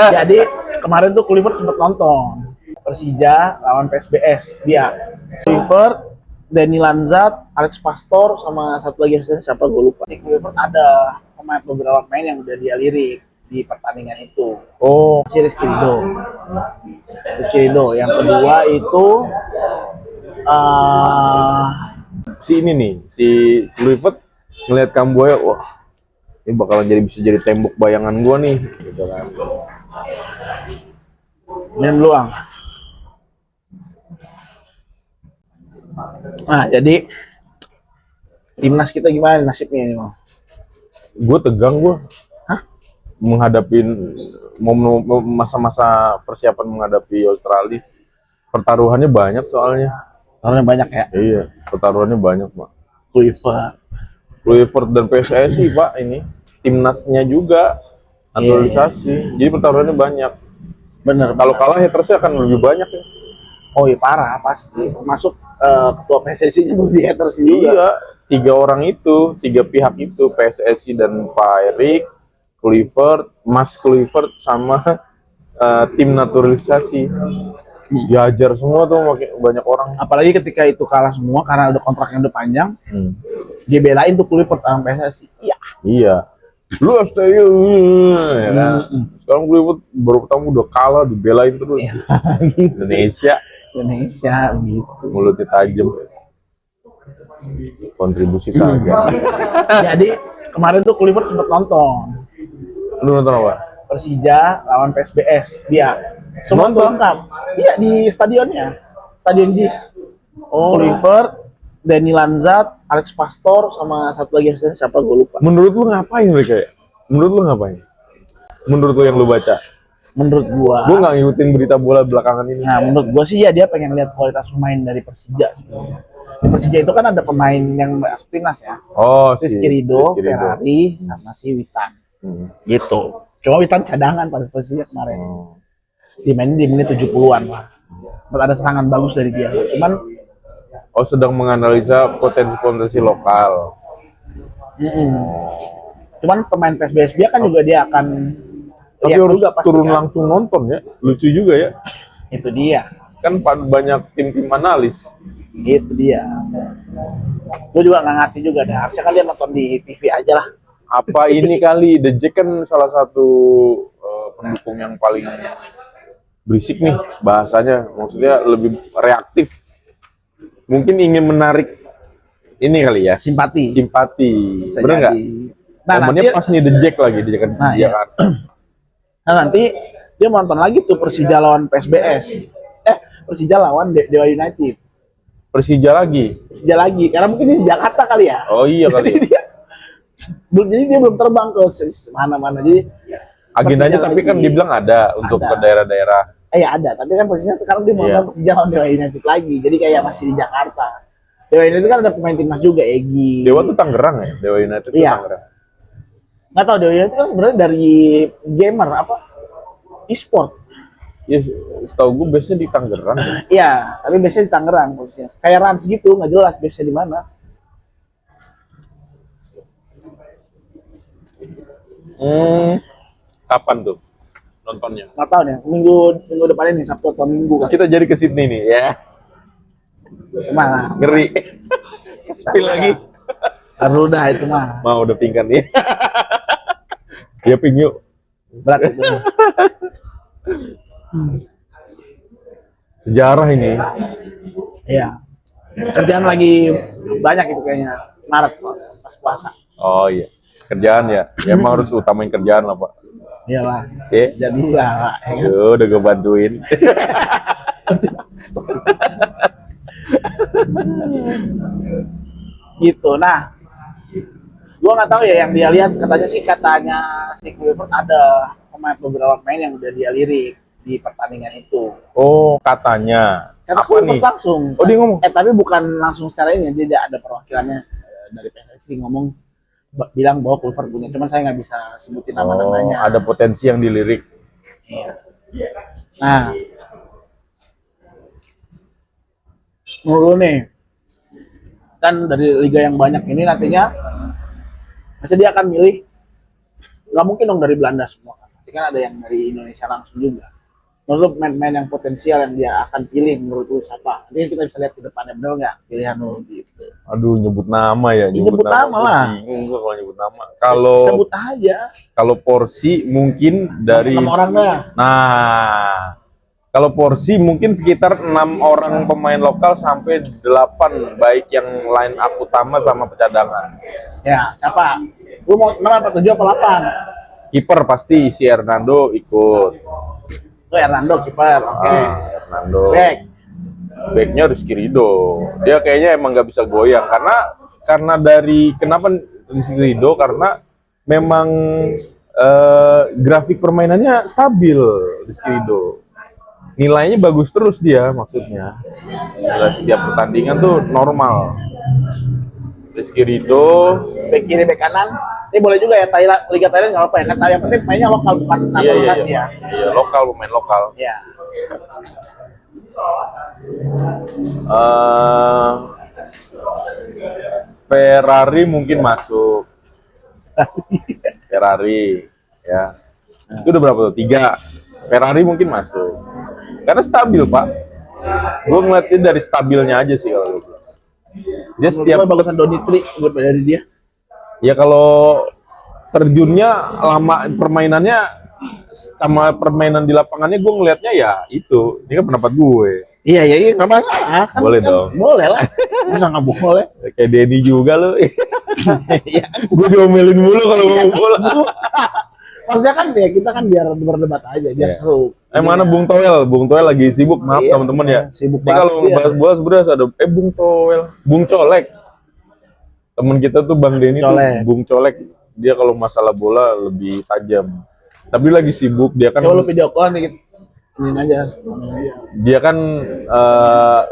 Jadi kemarin tuh Kluivert sempat nonton Persija lawan PSBS dia. Kluivert, Denny Lanzat, Alex Pastor sama satu lagi asisten siapa gue lupa. Si Kluivert ada beberapa pemain yang udah dia lirik di pertandingan itu. Oh, Si Rizky Ridho. Yang kedua itu uh, si ini nih, si Kluivert ngelihat Kambuaya, wah ini bakalan bisa jadi tembok bayangan gua nih, gitu kan. minum luang. Nah, jadi timnas kita gimana nasibnya ini, Bang? Gue tegang Hah? menghadapin masa-masa persiapan menghadapi Australia. Pertaruhannya banyak soalnya. Karena banyak ya. Iya, pertaruhannya banyak, Pak. Kluivert Dan PSSI, Pak, ini timnasnya juga naturalisasi. Jadi pertaruhannya banyak. Bener. Kalau kalah hatersnya akan lebih banyak ya. Oh iya parah pasti. Masuk ketua PSSI-nya belum di haters juga. Iya, tiga pihak itu, PSSI dan Pak Erik, Kluivert, Mas Kluivert sama tim naturalisasi. Diajar semua tuh banyak orang. Apalagi ketika itu kalah semua karena udah kontraknya udah panjang. Dia belain tuh Kluivert sama PSSI. Iya. Iya. Lu STI ya kan. Sekarang Kluivert baru ketemu udah kalah dibelain terus. Indonesia gitu. mulutnya tajam. Kontribusi kagak. Jadi kemarin tuh Kluivert sempat nonton Lu nonton apa? Persija lawan PSBS dia. Semua tuh lengkap. Iya di stadionnya. Stadion JIS. Kluivert, Denny Lanzat, Alex Pastor sama satu lagi asisten siapa gue lupa. Menurut lu ngapain mereka ya? Menurut lu yang lu baca? Menurut gua nggak ngikutin berita bola belakangan ini. Nah, menurut gua sih ya dia pengen lihat kualitas pemain dari Persija sebenarnya. Di Persija itu kan ada pemain yang masuk timnas ya. Oh, Rizky Ridho, Ferrari, sama si Witan. Gitu. Cuma Witan cadangan pada Persija kemarin. Dimainin di menit 70-an lah. Ada serangan bagus dari dia. Cuman sedang menganalisa potensi lokal. Cuman pemain PSBS dia kan juga dia akan tapi harus juga pasti turun kan. langsung nonton ya. Lucu juga ya. Itu dia. Kan banyak tim-tim analis. Itu dia. Gue juga nggak ngerti juga deh. Harusnya kan dia nonton di TV aja lah. Apa ini kali The Jack kan salah satu pendukung yang paling berisik nih bahasanya. Maksudnya lebih reaktif. Mungkin ingin menarik ini kali ya. Simpati. Bener nggak? Nah, momennya pas nih The Jack lagi di Jakarta. Nah nanti dia nonton lagi tuh Persija lawan PSBS. Persija lawan Dewa United. Persija lagi, karena mungkin di Jakarta kali ya. Oh iya kali. Jadi dia belum terbang ke mana-mana. Jadi agendanya tapi kan dibilang ada untuk ke daerah-daerah. Ya ada, tapi kan posisinya sekarang dia mau nonton Persija lawan Dewa United lagi. Jadi kayak masih di Jakarta. Dewa United kan ada pemain timnas juga, Egy. Dewa tuh Tangerang ya? Dewa United tuh Tangerang. Nggak tahu, Dewa United kan sebenarnya dari gamer apa? E-sport. Ya, setahu gue base-nya di Tangerang. Iya, tapi base-nya di Tangerang posisinya. Kayak Rans gitu, nggak jelas base-nya di mana. Kapan tuh nontonnya? Nggak tahu nih, minggu depan ini Sabtu atau Minggu. Kita jadi ke Sydney nih ya. Kemana? Ngeri. Spill lagi. Taruh dah itu mah. Mau udah pingkan nih. Ya ping yuk. Berat itu. Sejarah ini. Iya. Kerjaan lagi banyak itu kayaknya. Maret soalnya, pas puasa. Oh iya. Kerjaan ya. Ya emang harus utamain kerjaan lah, Pak. Iyalah. Oke. Jadi lah. Udah gue bantuin. Gitu. Nah, gua nggak tahu ya yang dia lihat. Katanya si Kluivert ada beberapa pemain yang udah dia lirik di pertandingan itu. Oh, katanya. Karena Apa nih? Langsung. Oh, dia ngomong. Tapi bukan langsung secara ini, dia ada perwakilannya dari PSSI ngomong bilang bahwa Kluivert punya. Cuman saya nggak bisa sebutin nama-namanya. Ada potensi yang dilirik. Iya. Nah, menurut nih, kan dari liga yang banyak ini nantinya, pasti dia akan milih. Nggak mungkin dong dari Belanda semua. kan ada yang dari Indonesia langsung juga. Menurut lu pemain-pemain yang potensial yang dia akan pilih menurut lu siapa? Nanti kita bisa lihat ke depannya, bener nggak pilihan lu gitu. Aduh, nyebut nama ya, Nyebut nama gua lah. bingung gua kalau nyebut nama. Kalau Sebut aja. kalau Porsi mungkin dari 6 orang dah. Nah, kalau Porsi mungkin sekitar 6 orang pemain lokal sampai 8 baik yang line up utama sama cadangan. Ya, siapa? Lu mau 6 apa 7 apa 8? Kiper pasti si Hernando ikut. Lu Hernando kiper. Oke. Hernando. Backnya Rizky Ridho. Dia kayaknya emang nggak bisa goyang karena dari kenapa Rizky Ridho, karena memang grafik permainannya stabil Rizky Ridho. Nilainya bagus terus dia, maksudnya nilai setiap pertandingan tuh normal. Rizky Ridho, Back kiri, back kanan. Ini boleh juga ya, Thailand, Liga Thailand nggak apa-apa ya. Kan yang penting mainnya lokal, bukan naturalisasi ya. Iya, lokal, pemain lokal. Iya. Ferrari mungkin masuk. Ferrari, ya. Itu udah berapa tuh? 3. Ferrari mungkin masuk. Karena stabil, Pak. Gue ngeliatnya dari stabilnya aja sih kalau gue. Dia setiap bagusan Donitri buat dari dia. Ya kalau terjunnya lama, permainannya sama permainan di lapangannya gue ngelihatnya ya itu. Ini kan pendapat gue. Iya, nggak masalah. Kan, Boleh kan, dong. Boleh lah. Masa nggak boleh? Kayak Denny juga lo. Iya. Gue diomelin mulu kalau ngomong bola. Maksudnya kan ya kita kan biar berdebat aja, biar seru. Mana Bung Toel? Bung Toel lagi sibuk, maaf teman-teman ya. Sibuk banget. Kalau ngebahas bola sebenarnya ada Bung Toel, Bung Colek. Temen kita tuh Bang Denny tuh Bung Colek. Dia kalau masalah bola lebih tajam. Tapi lagi sibuk, dia kan. Coba lu video call dikit. Ini aja. Dia kan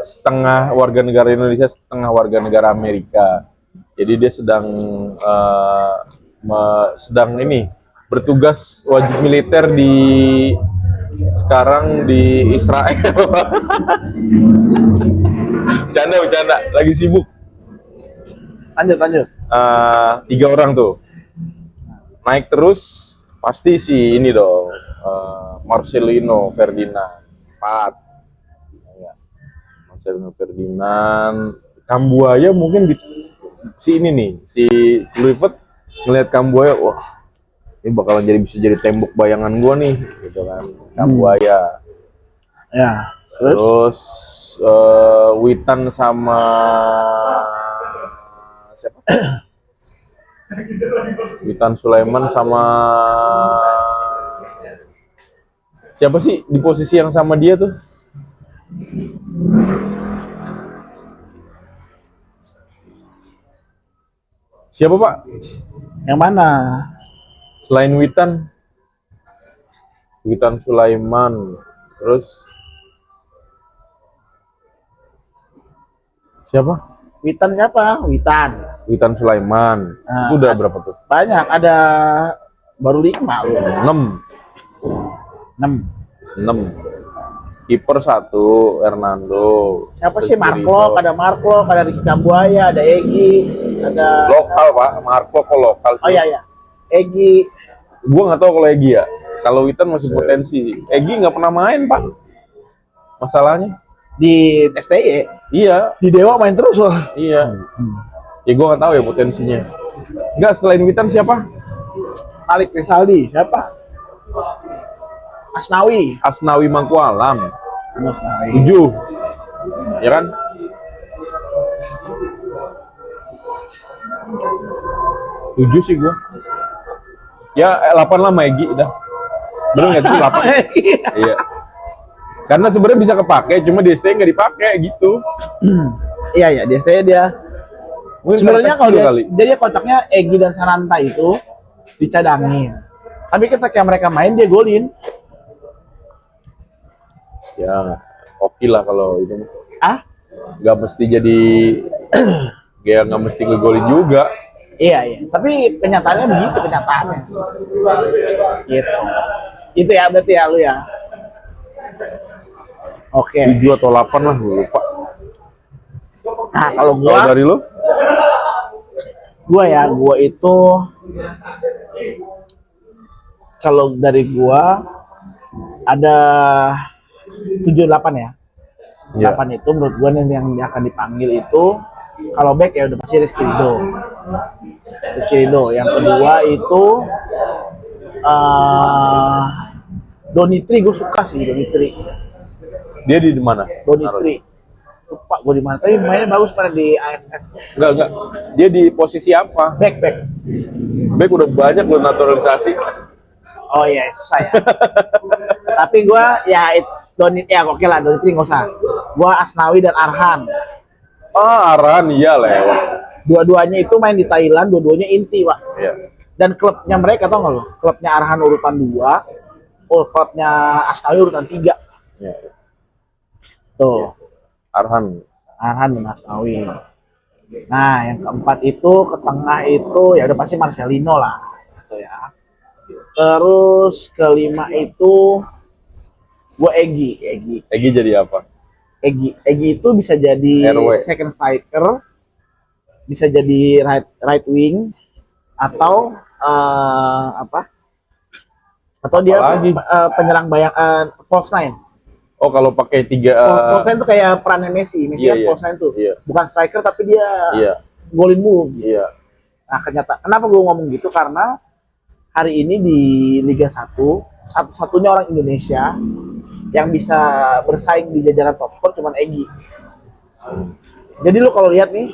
setengah warga negara Indonesia, setengah warga negara Amerika. Jadi dia sedang ini bertugas wajib militer sekarang di Israel. Bercanda, lagi sibuk. Lanjut. 3 orang tuh naik terus, pasti si ini dong, Marcelino Ferdinand 4. Ya. Marcelino Ferdinand, Kambuaya mungkin si ini nih, si Kluivert ngelihat Kambuaya, wah ini bakalan bisa jadi tembok bayangan gua nih, gitu kan. Kambuaya. Ya. Terus Witan sama siapa? Witan Sulaiman sama siapa sih di posisi yang sama dia tuh? Siapa, Pak? Yang mana? Selain Witan Sulaiman, terus siapa? Witan siapa? Witan Sulaiman. Itu udah berapa tuh? Banyak, ada baru 5 loh. 6. Kiper 1, Hernando. Siapa sih? Marklock, ada Ricky Kambuaya, ada Egy, ada lokal, Pak. Marklock kok lokal sih. Oh iya. Egy. Gua nggak tahu kalau Egy ya. Kalau Witan masih potensi. Egy nggak pernah main, Pak. Masalahnya di STY. Iya. Di Dewa main terus loh. Iya. Ya gua nggak tahu ya potensinya. Enggak, selain Witan siapa? Malik Rizaldi, siapa? Asnawi Mangkualam. 7. Ya kan? Tujuh sih gua. Ya 8 lah Egy udah. Bener nggak sih 8? Iya. Karena sebenarnya bisa kepake, cuma di STY nggak dipakai gitu. Iya, di STY dia. Sebenarnya kalau dia kocaknya Egy dan Sananta itu dicadangin. Tapi ketika mereka main dia golin. Ya, oke lah kalau itu. Nggak mesti jadi, ya nggak mesti ngegolin juga. Iya. Tapi kenyataannya begitu Gitu. Itu ya berarti ya lu ya. Oke. 7 atau 8 lah, gue lupa. Nah, kalau dari lo? Gua itu Kalau dari gua ada 7-8 ya. Iya. 8 itu menurut gua yang akan dipanggil itu kalau back ya udah pasti Rizky Ridho. Rizky Ridho. Yang kedua itu Donitri, gue suka sih Donitri. Dia di mana? Donitri. Lupa gue di mana. Tapi mainnya bagus pada di AFF. Enggak. Dia di posisi apa? Back. Back udah banyak loh naturalisasi. Oh iya, susah ya. Tapi gue ya Donitri ya oke lah, Donitri nggak usah. Gue Asnawi dan Arhan. Aran iya lewat. Dua-duanya itu main di Thailand, dua-duanya inti, Pak. Iya. Dan klubnya mereka tau nggak lo? Klubnya Arhan urutan 2, klubnya Asnawi urutan 3. Iya. Tuh, Arhan. Arhan dan Asnawi. Nah, yang keempat itu ke tengah itu ya udah pasti Marcelino lah, gitu ya. Terus kelima itu gue Egi jadi apa? Egi itu bisa jadi RW. second striker, bisa jadi right wing, atau atau dia Apalagi? penyerang false nine. Oh kalau pakai 3 False nine itu kayak perannya Messi iya, kan iya. false nine tuh, Iya. bukan striker tapi dia Iya. golin mulu. Iya. Nah kenapa gue ngomong gitu karena hari ini di Liga 1 satu-satunya orang Indonesia yang bisa bersaing di jajaran top skor cuman Egi. Jadi lu kalau lihat nih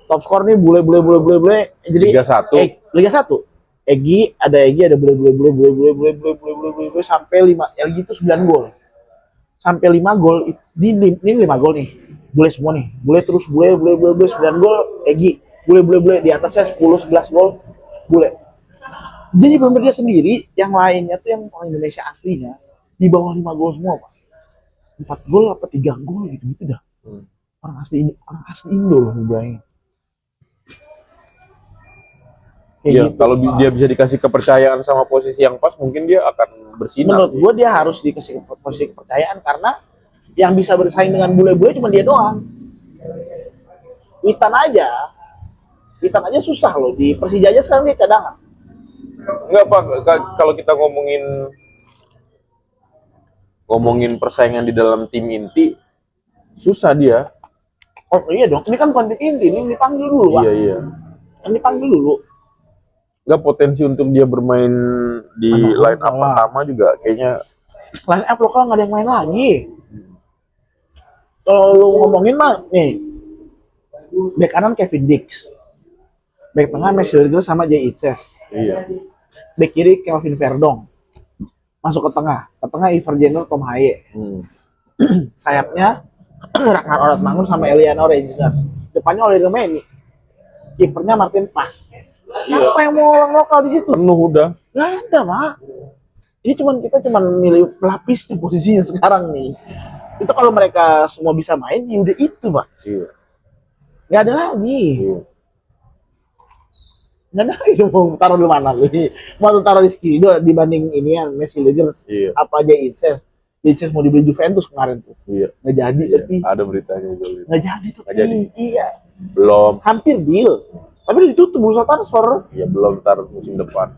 top skor nih bule. Jadi Liga 1. Liga 1. Egi ada bule sampai 5. Egi itu 9 gol. Sampai 5 gol ini 5 gol nih. Bule semua nih. Bule 9 gol Egi. Bule di atasnya 10 11 gol bule. Jadi benar dia sendiri, yang lainnya tuh yang orang Indonesia aslinya di bawah 5 gol semua, Pak. 4 gol apa 3 gol gitu dah. Orang asli Indo loh bayangin. Iya, Gitu. kalau dia bisa dikasih kepercayaan sama posisi yang pas, mungkin dia akan bersinar. Menurut gue dia harus dikasih posisi kepercayaan karena yang bisa bersaing dengan bule-bule cuma dia doang. Witan aja susah loh, di Persija aja sekarang dia cadangan. Enggak Pak, kalau kita ngomongin persaingan di dalam tim inti, susah dia. Oh iya dong, ini kan konten inti, ini dipanggil dulu, Pak. Iya. Ini dipanggil dulu. Enggak, potensi untuk dia bermain di line up pertama juga kayaknya. Line up lokal nggak ada yang main lagi. Kalau lu ngomongin mah, nih, bek kanan Kevin Dix, bek tengah Messi sama Jay Itzes, Iya. bek kiri Kelvin Verdong, masuk ke tengah Ivar Jenner, Tom Haye, sayapnya Ragnar Oratmangun sama Eliano Rangers, depannya Oliver Meni, kipernya Martin Pas. Siapa yang mau orang lokal di situ? Penuh udah. Nggak ada, Pak. Ini kita milih pelapis di posisinya sekarang nih. Itu kalau mereka semua bisa main, ya udah itu, Pak. Iya. Nggak ada lagi. Iya. Nggak ada lagi, mau taruh di mana nih? Mau taruh di Rizky dibanding ini ya, Messi Legends. Iya. Apa aja Itzes mau dibeli Juventus kemarin tuh. Iya. Nggak jadi, Iya. tapi Ada beritanya juga. nggak jadi tuh. Nggak jadi. Iya. Belum. Hampir deal. Tapi udah ditutup bursa transfer. Ya belum, ntar musim depan.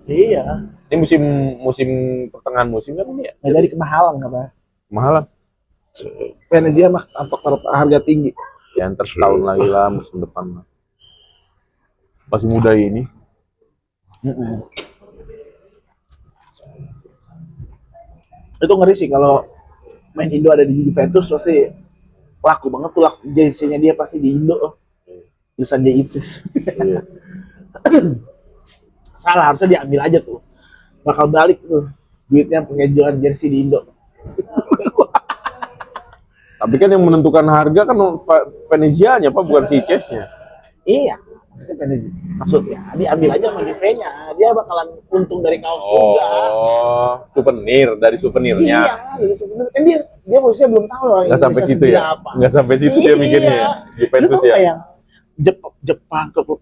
Iya. Ini musim pertengahan musim kan ini ya? Nggak jadi kemahalan katanya. Mahalan. Venezia mah untuk harga tinggi. Ya ntar setahun lagi lah musim depan lah. Masih muda ini. Itu ngeri sih kalau main Indo ada di Juventus pasti laku banget tuh, jersey-nya dia pasti di Indo. Tulisan Itzes. Iya. Salah, harusnya diambil aja tuh. Bakal balik tuh duitnya punya jualan jersey di Indo. Tapi kan yang menentukan harga kan Venezia-nya Pak, bukan si Chess-nya. Iya, maksudnya diambil aja sama Juve-nya. Dia bakalan untung dari kaos juga. Oh, dari souvenirnya. Iya, dari souvenir. Kan dia posisinya belum tahu loh. Nggak sampai situ ya? Nggak sampai situ dia mikirnya ya? Juventus ya? Yang Jepang, klub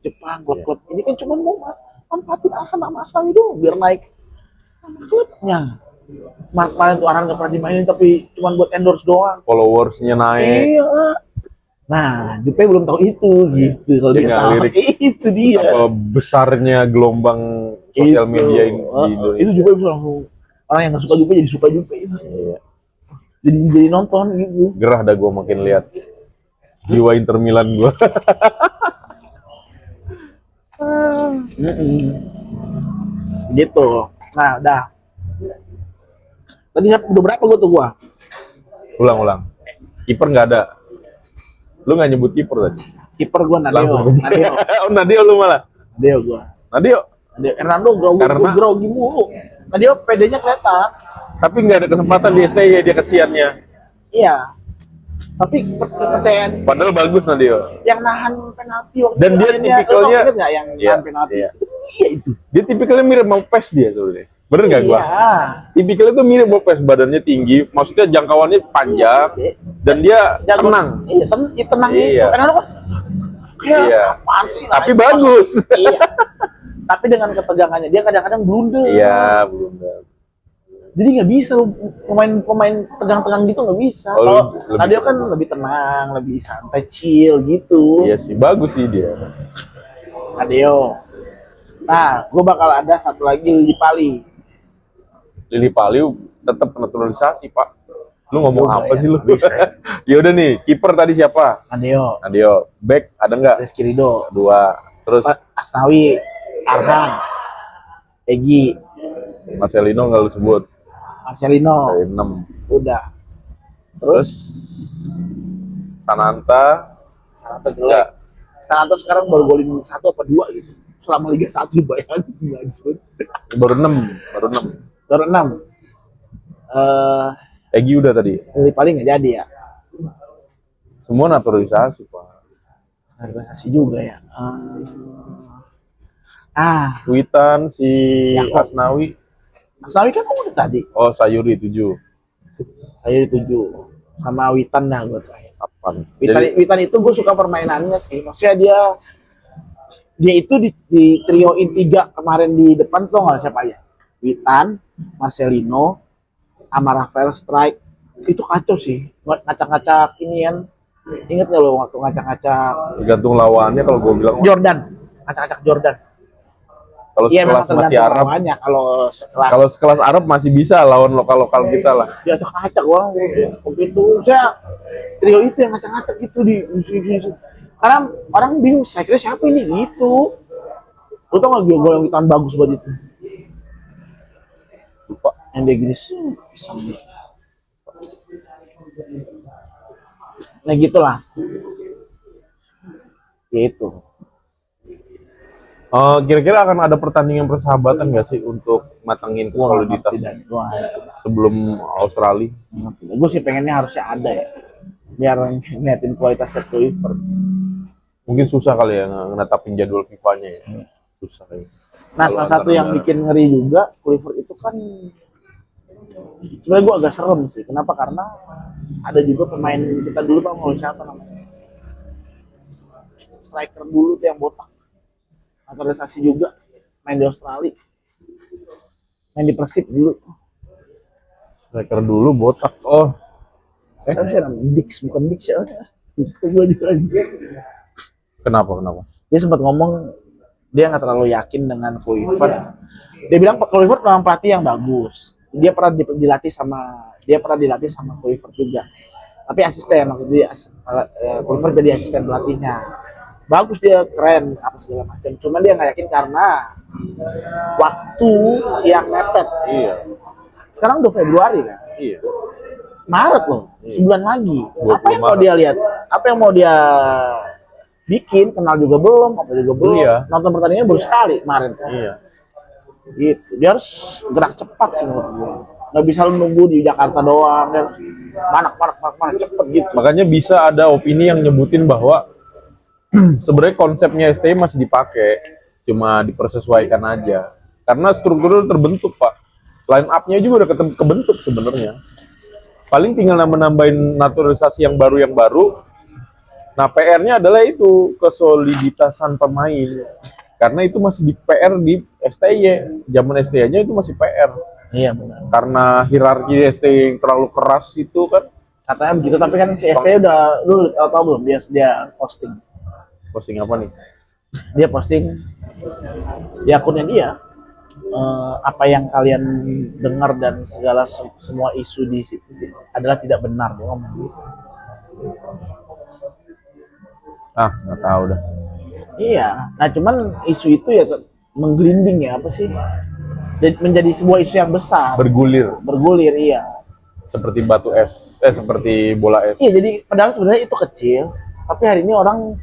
ini kan cuma mau manfaatin Arhan sama Asnawi doang biar naik nama klubnya. Kemarin tuh Arhan nggak pernah dimainin tapi cuma buat endorse doang. Followersnya naik. Iya. Nah, Jupe belum tahu itu gitu. Kalau dia tahu lirik itu dia. apa besarnya gelombang sosial Itu. media di Indonesia. Itu juga bisa langsung orang yang nggak suka Jupe jadi suka Jupe itu. Iya. Jadi nonton gitu. Gerah dah gue makin lihat jiwa Inter Milan gue. Gitu. Nah, udah. Tadi udah berapa gua? Ulang. Kiper nggak ada. Lu nggak nyebut kiper tadi? Kiper gua Nadio. Langsung. Nadio. Oh, Nadio lu malah. Nadio gua. Nadio. Nadio Hernando Karena- grogi mulu. Nadio PD-nya kelihatan. Tapi nggak ada kesempatan di STY dia kesiannya. Iya. Tapi kepercayaan Padahal bagus Nadio. yang nahan penalti waktu Dan itu dia akhirnya, tipikalnya- lo inget nggak yang Iya, nahan penalti? iya. Iya itu. Dia tipikalnya mirip mau PES dia sebenarnya. Bener nggak gua? Iya. Tipikalnya tuh mirip mau PES, badannya tinggi, maksudnya jangkauannya panjang, dan dia Jago. tenang. Iya, tenang Iya. gitu. Hernando kan kayak Iya. apaan sih? Tapi Nah, bagus. Iya. Tapi dengan ketegangannya dia kadang-kadang blunder. Iya, belum. Jadi nggak bisa lu pemain tegang-tegang gitu nggak bisa. Oh, Kalau lebih Nadio kan tenang. lebih tenang, lebih santai, chill gitu. Iya sih, bagus sih dia. Nadio. Nah, gue bakal ada satu lagi di Pali. Lili Paliu tetap naturalisasi, Pak. Lu ngomong Udah, apa ya. sih lu? Bisa, ya. Ya udah nih, kiper tadi siapa? Nadio, Nadio. Back ada nggak? Rizky Ridho, Dua. Terus Asnawi, Arhan, Egi, Marcelino nggak lu sebut. Marcelino, Saya 6. udah. Terus Sananta Sananta jelek. Sananta sekarang baru golin 1 apa 2 gitu. Selama Liga 1 bayangin gila disebut. baru 6, baru 6. Baru 6. Egi udah tadi. Dari paling nggak jadi ya. Semua naturalisasi, Pak. Organisasi juga ya. Witan si Yakob. Asnawi. Asnawi kan udah tadi. Oh, Sayuri 7. Saya 7 sama Witan dah gue terakhir. 8. Witan itu gue suka permainannya sih. Maksudnya dia itu di trioin 3 kemarin di depan tuh nggak siapa aja. Witan, Marcelino, sama Rafael Strike. Itu kacau sih. Ngacak-ngacak ini kan. Ingat nggak lo waktu ngacak-ngacak tergantung lawannya kalau gue bilang. Jordan? Ngacak-ngacak Jordan. Kalau Iya memang sekelas masih tergantung Arab, lawannya. kalau sekelas Arab masih bisa lawan lokal-lokal kita lah. dia acak-acak orang begitu saya trio itu yang ngacak-ngacak gitu di karena orang bingung saya kira siapa ini gitu. Lu tau gak gol yang hitam bagus banget itu Lupa. yang dia gini sih pisang gitu. Nah gitulah gitu. Kira-kira akan ada pertandingan persahabatan nggak sih untuk matangin soliditas sebelum Australia? Gue sih pengennya harusnya ada ya biar ngeliatin kualitasnya Kluivert. Mungkin susah kali ya ngetapin jadwal FIFA-nya ya. Susah ya. Nah, Kalau salah satu antara yang negara. bikin ngeri juga Kluivert itu kan sebenarnya gue agak serem sih. Kenapa? Karena ada juga pemain kita dulu tau nggak siapa namanya striker dulu tuh yang botak naturalisasi juga main di Australia main di Persib dulu. Striker dulu botak. Oh, Siapa sih namanya? Dix bukan Dix ya? Itu gue juga aja. kenapa? Dia sempat ngomong dia nggak terlalu yakin dengan Kluivert. Dia bilang Kluivert memang pelatih yang bagus. Dia pernah dilatih sama Kluivert juga. Tapi asisten waktu dia Kluivert jadi asisten pelatihnya. Bagus dia keren apa segala macam. Cuma dia nggak yakin karena waktu yang mepet. Iya. Sekarang udah Februari kan. Iya. Maret loh, sebulan lagi. 20 Apa yang mau Maret. dia lihat? Apa yang mau dia bikin? Kenal juga belum, apa juga belum. Iya. Nonton pertandingan baru sekali kemarin. Iya. Gitu. Dia harus gerak cepat sih menurut gue. Nggak bisa lu nunggu di Jakarta doang. Dia harus manak cepet gitu. Makanya bisa ada opini yang nyebutin bahwa sebenarnya konsepnya STI masih dipakai, cuma dipersesuaikan aja. Karena strukturnya udah terbentuk, Pak. Line up-nya juga udah kebentuk sebenarnya. Paling tinggal nambahin naturalisasi yang baru. Nah, PR-nya adalah itu kesoliditasan pemain. Karena itu masih di PR di STY. Zaman STY-nya itu masih PR. Iya benar. Karena hierarki STY yang terlalu keras itu kan. Katanya begitu, tapi kan si ST udah lu tahu belum dia posting. Posting apa nih? Dia posting di akunnya dia apa yang kalian dengar dan segala semua isu di situ adalah tidak benar, dia ngomong gitu. Nggak tahu dah. Iya, nah cuman isu itu ya menggelinding ya, apa sih, menjadi sebuah isu yang besar, bergulir, iya. Seperti batu es, seperti bola es. Iya, jadi padahal sebenarnya itu kecil, tapi hari ini orang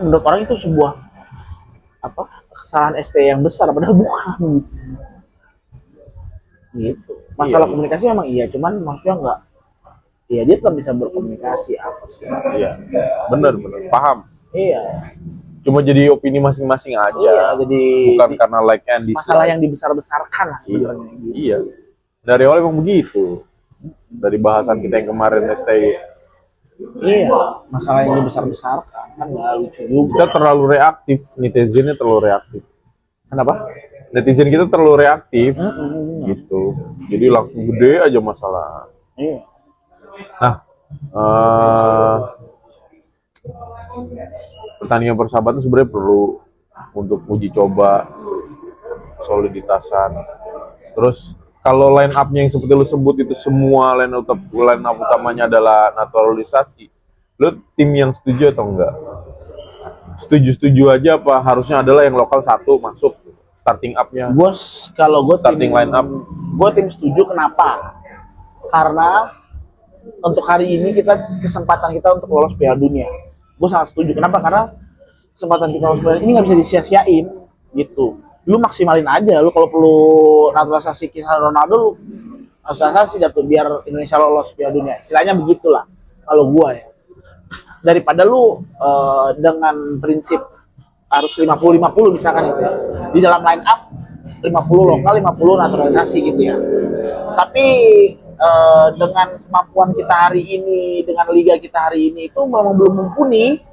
menurut orang itu sebuah kesalahan ST yang besar, padahal bukan gitu. Masalah Iya. komunikasi memang iya, cuman maksudnya enggak. Iya, dia tetap bisa berkomunikasi apa sih? Iya, bener, paham. Iya. Cuma jadi opini masing-masing aja. Iya, jadi bukan karena like and dislike. Masalah yang dibesar-besarkan lah sebenarnya. Iya. Iya. Dari awal emang begitu. Dari bahasan kita yang kemarin STI. Iya, masalah yang dibesar-besarkan kan nggak lucu juga. Kita terlalu reaktif, netizennya terlalu reaktif. Kenapa? Netizen kita terlalu reaktif, gitu. Jadi langsung gede aja masalah. Iya. Nah, pertandingan persahabatan sebenarnya perlu untuk uji coba soliditasan. Terus kalau line up-nya yang seperti lu sebut itu semua line up utamanya adalah naturalisasi. Lu tim yang setuju atau enggak? Setuju aja apa harusnya adalah yang lokal satu masuk starting up-nya? Kalau gue starting line up. Gue tim setuju, kenapa? Karena untuk hari ini kesempatan kita untuk lolos Piala Dunia. Gue sangat setuju. Kenapa? Karena kesempatan kita lolos Piala Dunia ini nggak bisa disia-siain gitu. Lu maksimalin aja. Lu kalau perlu naturalisasi Cristiano Ronaldo, lu naturalisasi jatuh biar Indonesia lolos Piala Dunia. Istilahnya begitulah kalau gue ya. Daripada lu dengan prinsip harus 50-50 misalkan gitu ya. Di dalam line up 50 lokal, 50 naturalisasi gitu ya. Tapi dengan kemampuan kita hari ini, dengan liga kita hari ini itu memang belum mumpuni.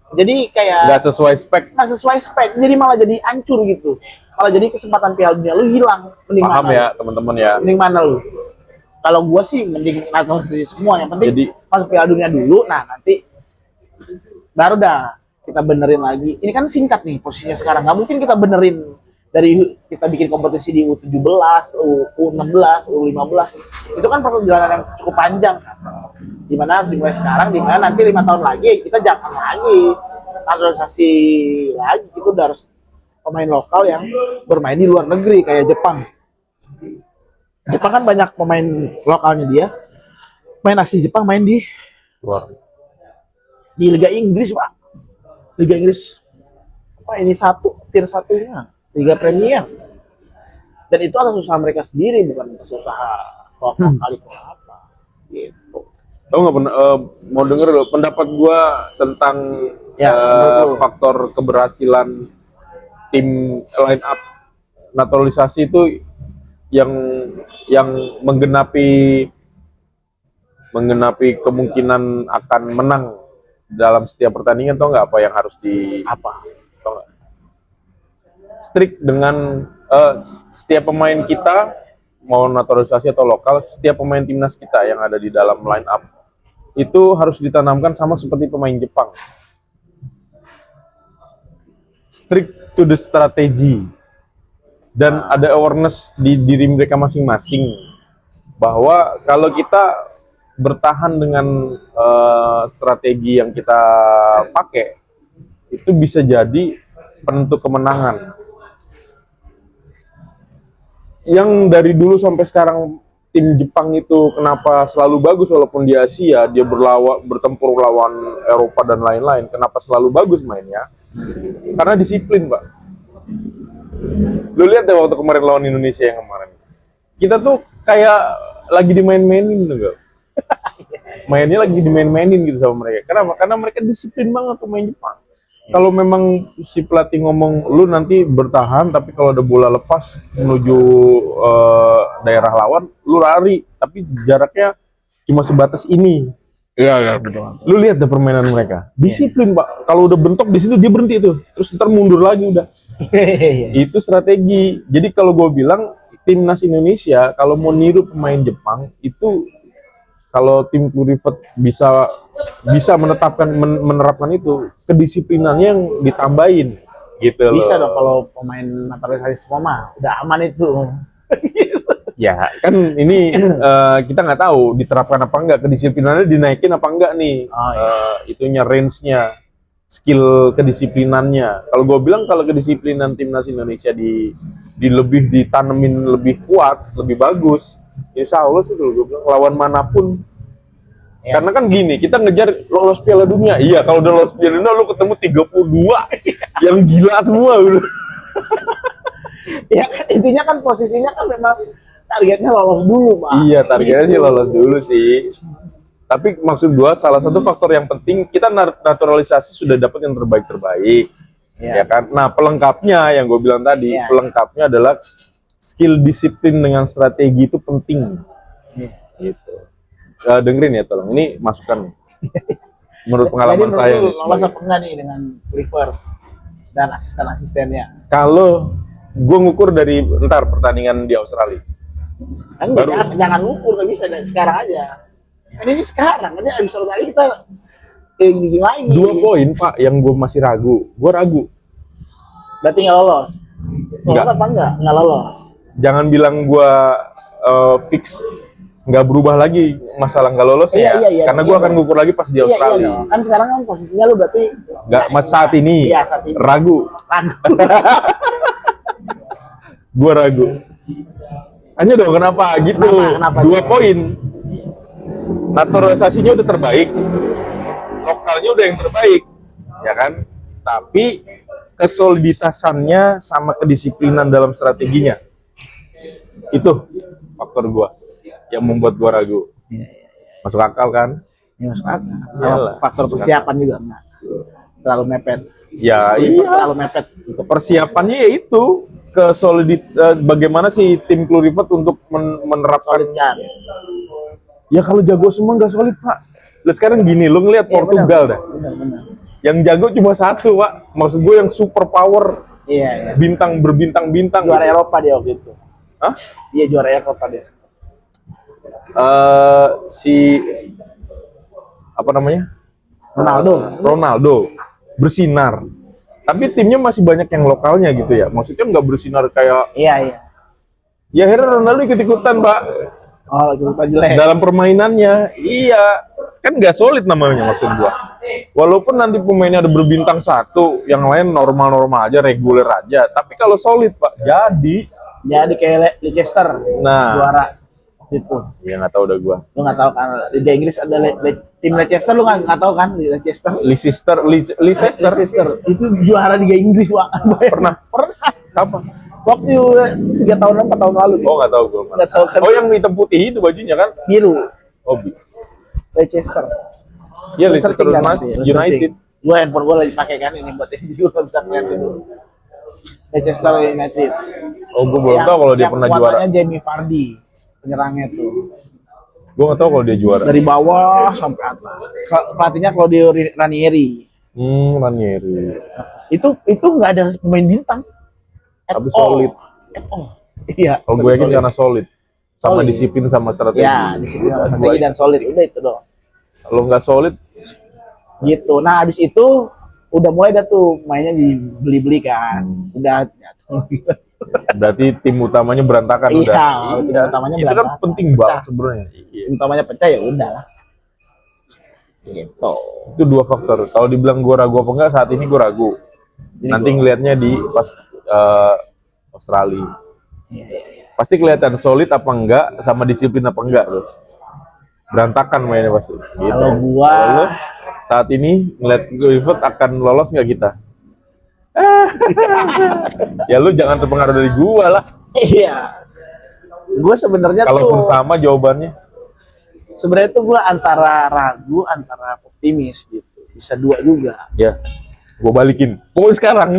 Jadi kayak nggak sesuai spek. Jadi malah jadi hancur gitu. Malah jadi kesempatan Piala Dunia lu hilang. Mending paham mana ya teman-teman ya. Mending mana lu? Kalau gua sih mending naturalisasi semua. Yang penting Jadi masuk Piala Dunia dulu. Nah nanti baru dah kita benerin lagi. Ini kan singkat nih posisinya sekarang. Nggak mungkin kita benerin dari kita bikin kompetisi di U17, U16, U15. Itu kan perjalanan yang cukup panjang kan. Dimana harus dimulai sekarang, dimana nanti 5 tahun lagi kita jangan lagi naturalisasi lagi. Itu udah harus pemain lokal yang bermain di luar negeri kayak Jepang. Jepang kan banyak pemain lokalnya dia. Main asli Jepang main di luar. Di Liga Inggris, Pak. Liga Inggris. Apa ini tier 1-nya. Liga Premier. Dan itu atas usaha mereka sendiri, bukan atas usaha lokal kali apa. Gitu. Tahu nggak mau denger lo pendapat gua tentang faktor keberhasilan tim line up naturalisasi itu yang menggenapi kemungkinan akan menang dalam setiap pertandingan. Tau nggak apa yang harus tau nggak? Strict dengan setiap pemain kita mau naturalisasi atau lokal, setiap pemain timnas kita yang ada di dalam line up itu harus ditanamkan sama seperti pemain Jepang. Strict to the strategy. Dan ada awareness di diri mereka masing-masing bahwa kalau kita bertahan dengan strategi yang kita pakai itu bisa jadi penentu kemenangan. Yang dari dulu sampai sekarang tim Jepang itu kenapa selalu bagus walaupun di Asia dia bertempur lawan Eropa dan lain-lain, kenapa selalu bagus mainnya? Karena disiplin, Pak. Lu lihat deh waktu kemarin lawan Indonesia yang kemarin. Kita tuh kayak lagi dimain-mainin tuh, mainnya lagi dimain-mainin gitu sama mereka. Kenapa? Karena mereka disiplin banget pemain Jepang. Kalau memang si pelatih ngomong lu nanti bertahan, tapi kalau ada bola lepas menuju daerah lawan, lu lari, tapi jaraknya cuma sebatas ini. Iya, betul. Lu lihat deh permainan mereka, disiplin Pak. Kalau udah bentok di situ dia berhenti tuh, terus ntar mundur lagi udah. Itu strategi. Jadi kalau gue bilang timnas Indonesia kalau mau niru pemain Jepang itu, kalau tim Kluivert bisa menerapkan itu, kedisiplinannya yang ditambahin. gitu loh. Bisa dong kalau pemain naturalisasi semua mah udah aman itu. Ya kan ini kita nggak tahu diterapkan apa enggak, kedisiplinannya dinaikin apa enggak nih. Oh, iya. Itunya range-nya, skill kedisiplinannya. Kalau gue bilang kalau kedisiplinan timnas Indonesia di lebih ditanemin lebih kuat, lebih bagus, insya Allah sih kalau gue bilang lawan manapun. Ya. Karena kan gini, kita ngejar lolos Piala Dunia. Iya, kalau udah lolos Piala Dunia lu ketemu 32 yang gila semua gitu. Ya kan intinya kan posisinya kan memang targetnya lolos dulu, Pak. Iya, targetnya sih lolos dulu sih. Tapi maksud gua salah satu faktor yang penting kita naturalisasi sudah dapat yang terbaik-terbaik. Ya kan? Nah, pelengkapnya yang gue bilang tadi, pelengkapnya adalah skill disiplin dengan strategi itu penting. Gitu. Dengerin ya tolong. Ini masukan. Menurut pengalaman saya nih. Lolos apa enggak nih dengan Clifford dan asisten-asistennya? Kalau gue ngukur dari ntar pertandingan di Australia. Enggak, jangan ngukur, nggak bisa dari sekarang aja. Kan ini sekarang, nanti abis Australia kita gini lagi. 2 poin Pak, yang gue masih ragu. Gue ragu. Berarti nggak lolos? Lolos apa enggak? Nggak lolos. Jangan bilang gue fix nggak berubah lagi masalah nggak lolos ya. Karena gue akan ngukur lagi pas di Australia. Kan sekarang kan posisinya lu berarti nggak mas saat ini. Iya, saat ini. Ragu. Gue ragu. Hanya dong kenapa gitu? Kenapa 2 poin. Naturalisasinya udah terbaik, lokalnya udah yang terbaik, ya kan? Tapi kesoliditasannya sama kedisiplinan dalam strateginya itu faktor gua yang membuat gua ragu. Masuk akal kan? Ya, masuk akal. Sama faktor persiapan juga enggak terlalu mepet. Ya iya. Terlalu mepet. Persiapannya ya itu bagaimana sih tim Kluivert untuk menerapkan. Solid kan? Ya kalau jago semua nggak solid Pak. Lah sekarang gini, lo ngelihat Portugal dah. Benar. Yang jago cuma satu Pak. Maksud gue yang super power. Iya. Bintang berbintang-bintang. Juara Eropa dia waktu itu. Hah? Iya, juara Eropa dia. Si apa namanya? Ronaldo bersinar. Tapi timnya masih banyak yang lokalnya gitu ya. Maksudnya nggak bersinar kayak. Iya. Ya akhirnya Ronaldo ikut-ikutan Pak. Oh, kita jelek. Dalam permainannya, iya. Kan nggak solid namanya maksud gua. Walaupun nanti pemainnya ada berbintang satu, yang lain normal-normal aja, reguler aja. Tapi kalau solid Pak, jadi kayak Leicester. Nah, juara gitu. Ya nggak tahu udah gua. Lu nggak tahu kan Liga Inggris ada tim Leicester, lu nggak tahu kan Leicester? Leicester itu juara Liga Inggris, Wak. Pernah. Kapan? Waktu 3 tahun 4 tahun lalu. Oh nggak tahu gua. Nggak tahu kan? Oh yang hitam putih itu bajunya kan? Biru. Oh Leicester. Iya Leicester United. Gua handphone gua lagi pakai kan ini buat ini juga bisa ngeliat itu. Leicester United. Oh gua belum tahu kalau dia pernah juara. Yang Jamie Vardy penyerangnya tuh. Gua nggak tahu kalau dia juara. Dari bawah sampai atas. Pelatihnya Claudio Ranieri. Ranieri. Itu nggak ada pemain bintang. Tapi solid. Iya. Kalau gue yakin karena solid. Sama disiplin sama strategi. Ya, disiplin sama strategi dan solid. Udah itu doang. Kalau nggak solid, gitu. Nah, habis itu udah mulai dah tuh mainnya dibeli-beli kan. Udah. Berarti tim utamanya berantakan iya, udah. Tim utamanya itu berantakan. kan penting banget sebenarnya. Tim utamanya pecah ya udah lah. Gitu. Itu 2 faktor. Kalau dibilang gue ragu apa enggak, saat ini gue ragu. Nanti ngelihatnya di pas Australia. Iya. Pasti kelihatan solid apa enggak sama disiplin apa enggak loh. Berantakan mainnya pasti. Gitu. Kalau gua lalu, saat ini ngeliat Kluivert akan lolos nggak kita? Ya lu jangan terpengaruh dari gua lah. Iya. Gua sebenarnya Kalaupun sama jawabannya. Sebenarnya tuh gua antara ragu, antara optimis gitu. Bisa 2 juga. Ya. Gua balikin. Pokoknya sekarang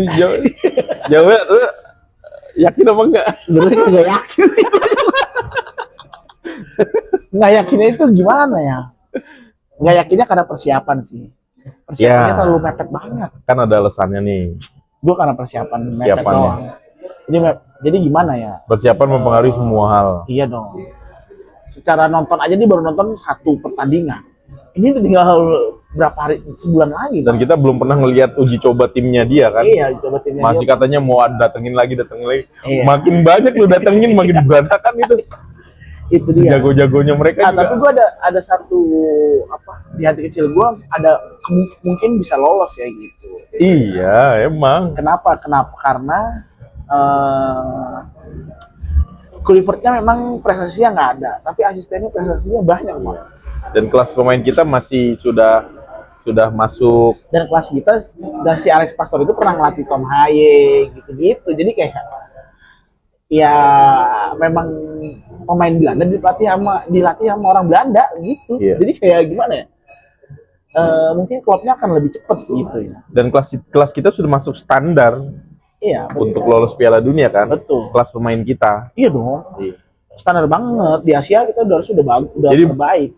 jawabnya lu yakin apa enggak? Sebenarnya nggak yakin. Nggak yakinnya itu gimana ya? Nggak yakinnya karena persiapan sih. Persiapannya terlalu mepet banget. Kan ada alasannya nih. Gue karena persiapan mepet doang. Jadi gimana ya? Persiapan mempengaruhi semua hal. Iya dong. Secara nonton aja nih baru nonton 1 pertandingan. Ini udah tinggal berapa hari, sebulan lagi. Dan kita belum pernah ngelihat uji coba timnya dia kan. Iya, coba timnya Masih dia. katanya mau datengin lagi. Iya. Makin banyak lu datengin, makin berantakan itu. Itu dia. Sejago-jagonya mereka Nah, juga. tapi gue ada satu apa di hati kecil gue ada mungkin bisa lolos ya gitu. Iya, emang. Kenapa? Karena Kluivertnya memang prestasinya nggak ada, tapi asistennya prestasinya banyak, Pak. Dan kelas pemain kita masih sudah masuk. Dan kelas kita dan si Alex Pastor itu pernah ngelatih Tom Haye gitu-gitu. Jadi kayak ya memang pemain Belanda dilatih sama orang Belanda gitu. Iya. Jadi kayak gimana ya? Mungkin klubnya akan lebih cepet gitu ya. Dan kelas kita sudah masuk standar Iya, betul. untuk lolos Piala Dunia kan. Betul. Kelas pemain kita. Iya dong. Iya. Standar banget di Asia kita udah bagus, udah Jadi, terbaik.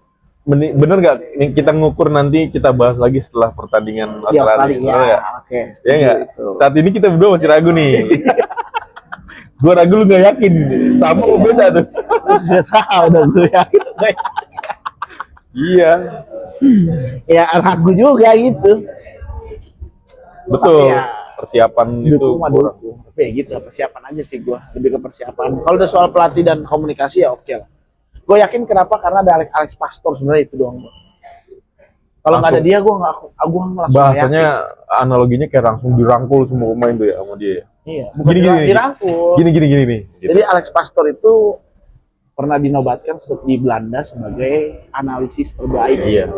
Bener nggak? Ini kita ngukur nanti kita bahas lagi setelah pertandingan Di Australia. Australia. Bener Ya, nggak? oke. Ya nggak? Itu. Saat ini kita berdua masih ragu nih. Gua ragu lu nggak yakin. Sama kok beda tuh. Udah tahu udah gue yakin. Iya. Ya ragu juga gitu. Betul. Tapi ya, Persiapan itu dukung mah kurang. dukung. Tapi ya gitu, persiapan aja sih gue. Lebih ke persiapan. Kalau udah soal pelatih dan komunikasi ya oke lah. Gue yakin kenapa, karena ada Alex Pastor sebenarnya itu doang. Kalau nggak ada Langsung. dia, gue langsung Bahasanya yakin. analoginya kayak langsung dirangkul semua pemain tuh ya sama dia. Iya, bukan Gini. dirangkul. Gini nih. Gitu. Jadi Alex Pastor itu pernah dinobatkan di Belanda sebagai analisis terbaik Iya.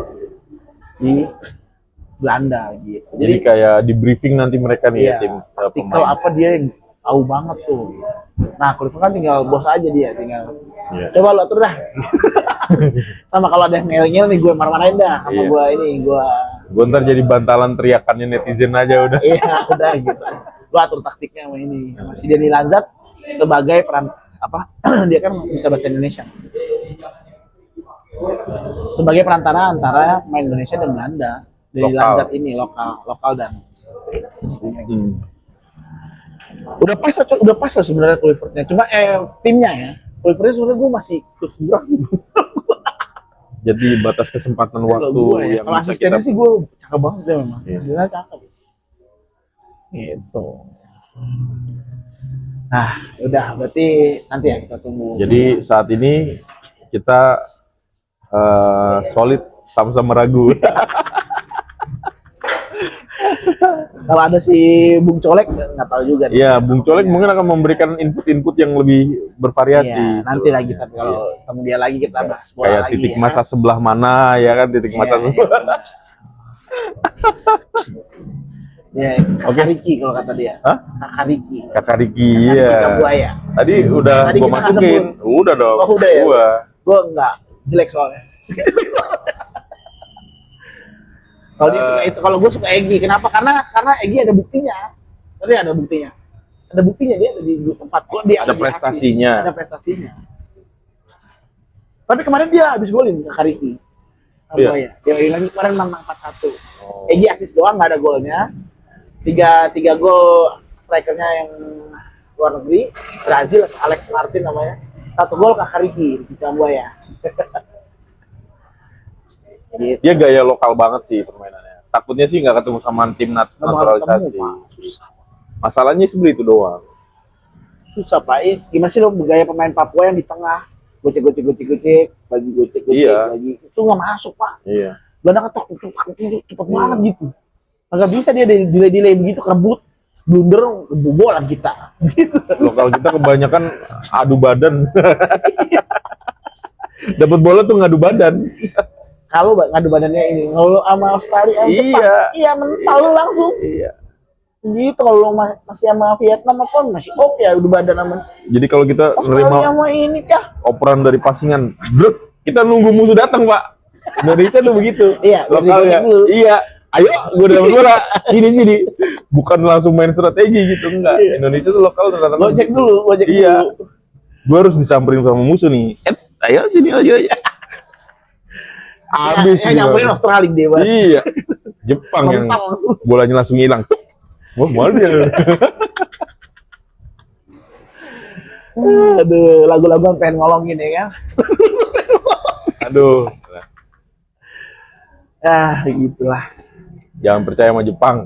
di Belanda gitu. Jadi kayak di briefing nanti mereka nih iya, ya tim artikel pemain. apa dia yang tahu banget tuh. Nah, Kluivert kan tinggal bos aja dia, tinggal Iya. coba lo atur dah. Sama kalau ada yang ngel-ngel nih gue marah-marahin dah sama Iya. gue Gue ntar jadi bantalan teriakannya netizen aja udah. iya udah gitu. Lo atur taktiknya sama ini. Sama si Denny Lanzat sebagai dia kan bisa bahasa Indonesia. Sebagai perantara antara main Indonesia dan Belanda. Denny Lokal. Lanzat ini lokal dan Hmm. udah pas lah sebenarnya Kluivertnya. Cuma timnya ya. Kluivertnya sebenarnya gue masih kurang sih. Jadi batas kesempatan Kalau waktu gue ya, yang kalau bisa asistennya kita. sih gue cakep banget ya memang. Iya. Asistennya cakep. Gitu. Nah, udah berarti nanti ya kita tunggu. Jadi saat ini kita solid sama-sama ragu. Kalau ada si Bung Colek nggak tahu juga. Iya, Bung Colek mungkin akan memberikan input-input yang lebih bervariasi. Iya, nanti lagi tapi kalau ketemu dia lagi kita bahas bola Kayak lagi. titik ya. masa sebelah mana ya kan, titik masa Iya, sebelah. iya. Oke, Riki kalau kata dia. Hah? Kakak Riki. Kakak Riki, Kakak iya. Buaya. Tadi udah Tadi gua kita nggak masukin. Udah dong. Oh, udah ya? Gua. Gue enggak jelek soalnya. Kalau dia suka itu, kalau gue suka Egi. Kenapa? Karena Egi ada buktinya. Tadi ada buktinya. Ada buktinya dia ada di tempat gue, dia Ada di prestasinya. asis. Ada prestasinya. Tapi kemarin dia habis golin ke Kariki. Iya. Dia lagi kemarin menang 4-1. Oh. Egi asis doang, nggak ada golnya. Tiga gol strikernya yang luar negeri, Brazil, Alex Martin namanya. 1 gol ke Kariki di Kamboya. Gitu. Dia gaya lokal banget sih permainannya. Takutnya sih nggak ketemu sama tim naturalisasi. Ketemu, Pak. Susah. Masalahnya sebenarnya itu doang. Susah Pak. Gimana sih lo gaya pemain Papua yang di tengah gocek, bagi gocek, Iya. bagi itu nggak masuk Pak. Iya. Belanda ketok cepet banget gitu. Nggak bisa dia delay begitu kerebut, blunder, kebobolan kita. Gitu. Lokal kita kebanyakan adu badan. Dapat bola tuh ngadu badan. Kalau ngadu badannya ini, kalau sama Australia, Iya. iya mental lu langsung. Iya. Gitu kalau lu masih sama Vietnam apa masih oke ya adu badan sama Jadi kalau kita Australia nerima sama ini kah? operan dari passingan, brut, kita nunggu musuh datang, Pak. Indonesia tuh begitu. Iya, Lokalnya. dulu. Iya. Ayo, gue dapat bola. Sini. Bukan langsung main strategi gitu, enggak. Iya. Indonesia tuh lokal datang. Gojek dulu. Iya. Dulu. Gue harus disamperin sama musuh nih. Ayo sini aja. Abis ya, nyamperin Australia dia, Bang. Iya. Jepang yang Mental. bolanya langsung hilang. Wah, malu dia. Aduh, lagu-lagu pengen ngolongin ya kan. Aduh. Ya, gitulah. Jangan percaya sama Jepang.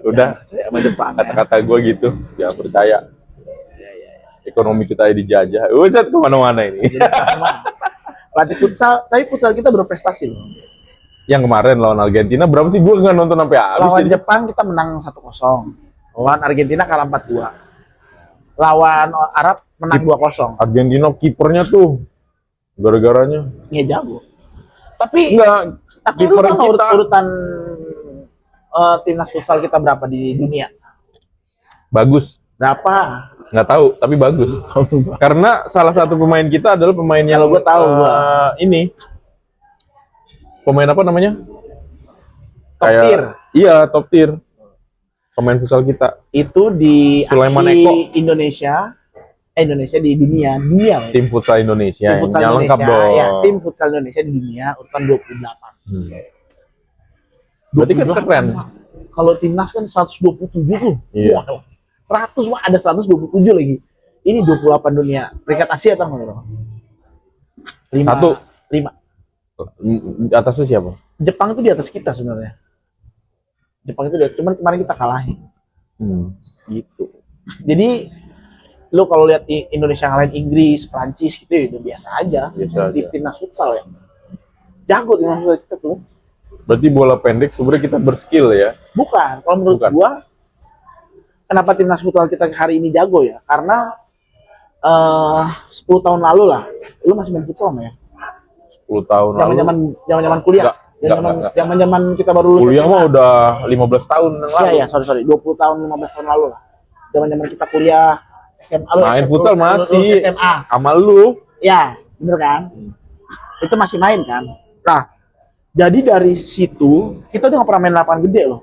Udah, Sama Jepang. Ya. kata-kata gue gitu. Jangan percaya. Ya, ya, ya. Ekonomi kita dijajah. Uset kemana-mana ini. Jadi sama. Pelatih futsal, tapi futsal kita berprestasi loh. Yang kemarin lawan Argentina berapa sih? Gue nggak nonton sampai habis. Lawan jadi. Jepang kita menang 1-0. Lawan Argentina kalah 4-2. Lawan Arab menang 2-0. Argentina kipernya tuh gara-garanya. Ya jago. Tapi Enggak, lu kiper tahu kita urutan timnas futsal kita berapa di dunia? bagus. Berapa? Nggak tahu, tapi bagus. Karena salah satu pemain kita adalah pemain yang Kalau gua tahu, ini. Pemain apa namanya? Top tier. Iya, top tier. Pemain futsal kita. Itu di Sulaiman di Eko. Indonesia di dunia. Tim futsal Indonesia. Tim futsal yang lengkap Indonesia, dong. ya, tim futsal Indonesia di dunia urutan 28. Berarti kan keren. Kalau timnas kan 127 tuh. Iya. Wah, 100 mah ada 127 lagi. Ini 28 dunia. Peringkat Asia atau enggak? 5. Atasnya siapa? Jepang itu di atas kita sebenarnya. Jepang itu cuman kemarin kita kalahin. Gitu. Jadi lu kalau lihat Indonesia ngalahin Inggris, Prancis gitu ya udah biasa aja. Biasa Di aja. timnas futsal ya. Jago timnas futsal kita tuh. Berarti bola pendek sebenarnya kita berskill ya. Bukan, kalau menurut Bukan. gua kenapa timnas futsal kita hari ini jago ya? Karena 10 tahun lalu lah, lu masih main futsal ya? 10 tahun lalu. Zaman kuliah. Enggak. Zaman kita baru lulus Kuliah SMA. mah udah 15 tahun yang lalu. Iya, sorry. 20 tahun, 15 tahun lalu lah. Zaman kita kuliah SMA lu. Main futsal masih. Lulus SMA. Sama lu. Ya, bener kan? Itu masih main kan? Nah, jadi dari situ kita udah gak pernah main lapangan gede loh.